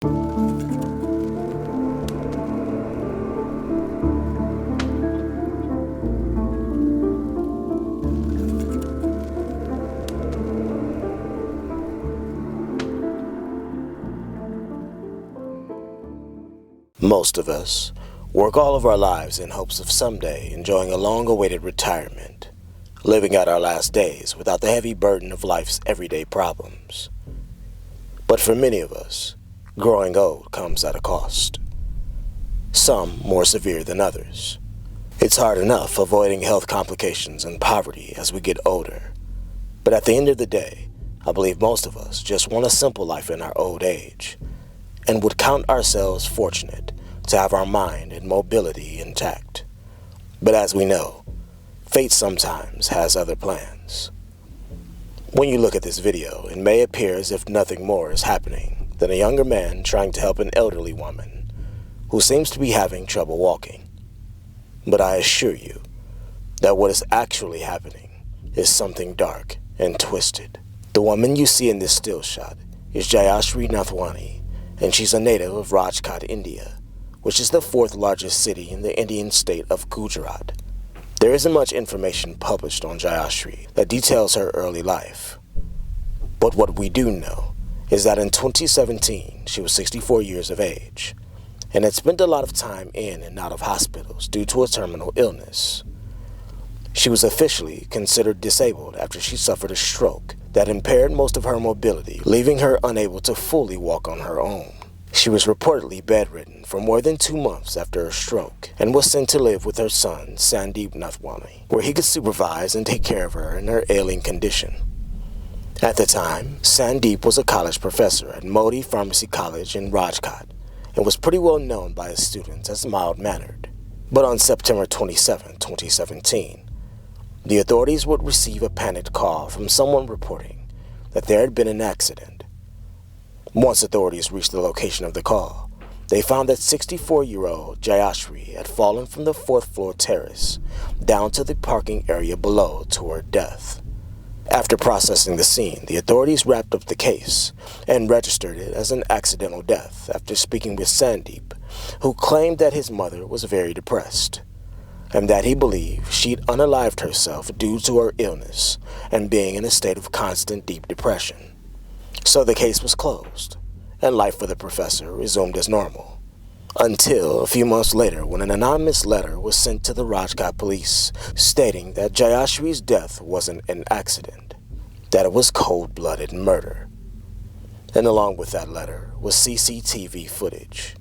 Most of us work all of our lives in hopes of someday enjoying a long-awaited retirement, living out our last days without the heavy burden of life's everyday problems. But for many of us, growing old comes at a cost. Some more severe than others. It's hard enough avoiding health complications and poverty as we get older. But at the end of the day, I believe most of us just want a simple life in our old age, and would count ourselves fortunate to have our mind and mobility intact. But as we know, fate sometimes has other plans. When you look at this video, it may appear as if nothing more is happening than a younger man trying to help an elderly woman who seems to be having trouble walking. But I assure you that what is actually happening is something dark and twisted. The woman you see in this still shot is Jayashree Nathwani, and she's a native of Rajkot, India, which is the fourth largest city in the Indian state of Gujarat. There isn't much information published on Jayashree that details her early life. But what we do know is that in 2017, she was 64 years of age, and had spent a lot of time in and out of hospitals due to a terminal illness. She was officially considered disabled after she suffered a stroke that impaired most of her mobility, leaving her unable to fully walk on her own. She was reportedly bedridden for more than 2 months after her stroke and was sent to live with her son, Sandeep Nathwani, where he could supervise and take care of her in her ailing condition. At the time, Sandeep was a college professor at Modi Pharmacy College in Rajkot and was pretty well known by his students as mild-mannered. But on September 27, 2017, the authorities would receive a panicked call from someone reporting that there had been an accident. Once authorities reached the location of the call, they found that 64-year-old Jayashree had fallen from the fourth-floor terrace down to the parking area below to her death. After processing the scene, the authorities wrapped up the case and registered it as an accidental death after speaking with Sandeep, who claimed that his mother was very depressed, and that he believed she'd unalived herself due to her illness and being in a state of constant deep depression. So the case was closed, and life for the professor resumed as normal. Until a few months later, when an anonymous letter was sent to the Rajkot police stating that Jayashree's death wasn't an accident, that it was cold-blooded murder. And along with that letter was CCTV footage.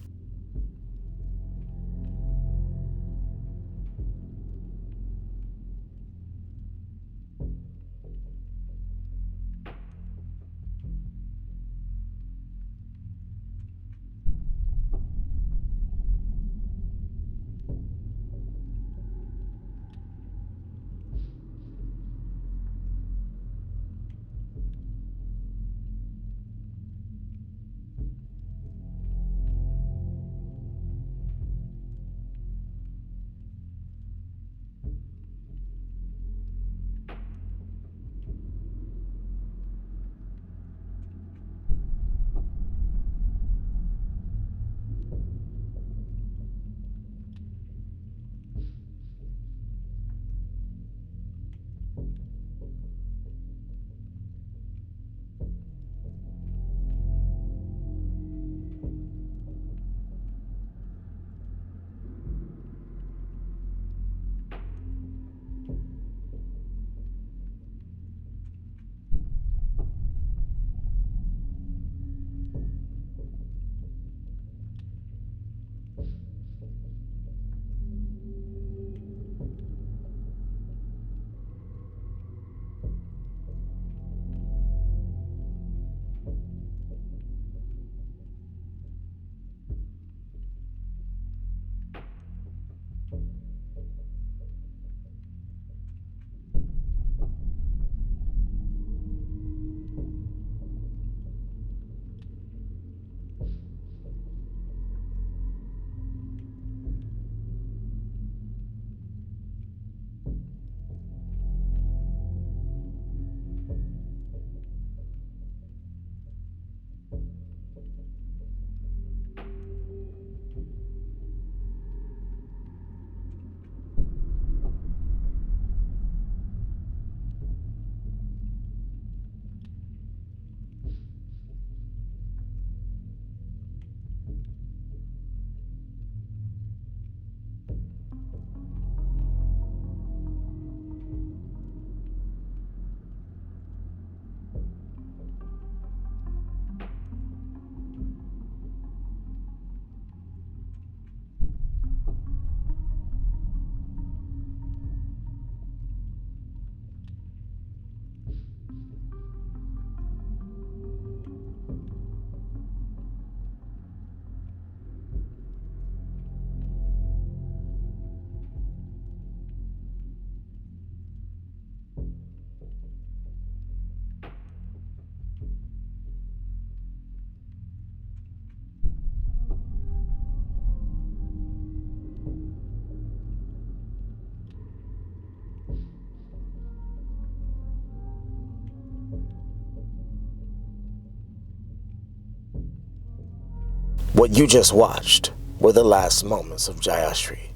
What you just watched were the last moments of Jayashree.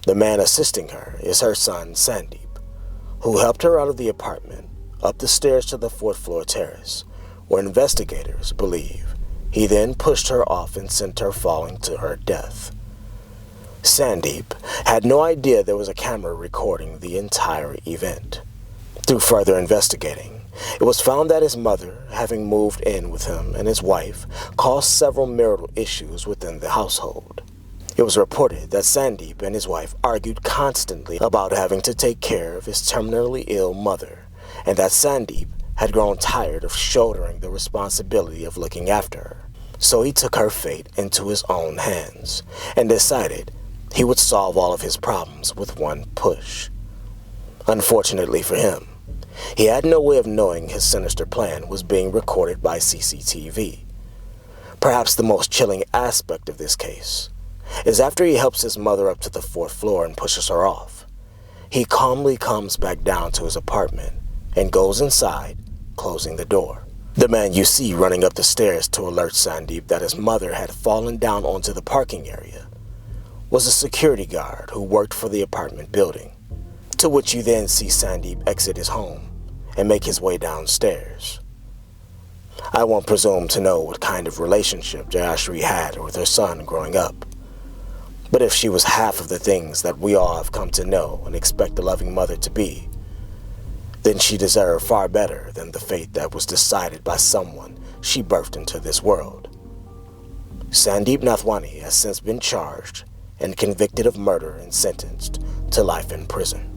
The man assisting her is her son, Sandeep, who helped her out of the apartment, up the stairs to the fourth floor terrace, where investigators believe he then pushed her off and sent her falling to her death. Sandeep had no idea there was a camera recording the entire event. Through further investigating, it was found that his mother, having moved in with him and his wife, caused several marital issues within the household. It was reported that Sandeep and his wife argued constantly about having to take care of his terminally ill mother, and that Sandeep had grown tired of shouldering the responsibility of looking after her. So he took her fate into his own hands and decided he would solve all of his problems with one push. Unfortunately for him, he had no way of knowing his sinister plan was being recorded by CCTV. Perhaps the most chilling aspect of this case is after he helps his mother up to the fourth floor and pushes her off, he calmly comes back down to his apartment and goes inside, closing the door. The man you see running up the stairs to alert Sandeep that his mother had fallen down onto the parking area was a security guard who worked for the apartment building, to which you then see Sandeep exit his home and make his way downstairs. I won't presume to know what kind of relationship Jayashree had with her son growing up, but if she was half of the things that we all have come to know and expect a loving mother to be, then she deserved far better than the fate that was decided by someone she birthed into this world. Sandeep Nathwani has since been charged and convicted of murder and sentenced to life in prison.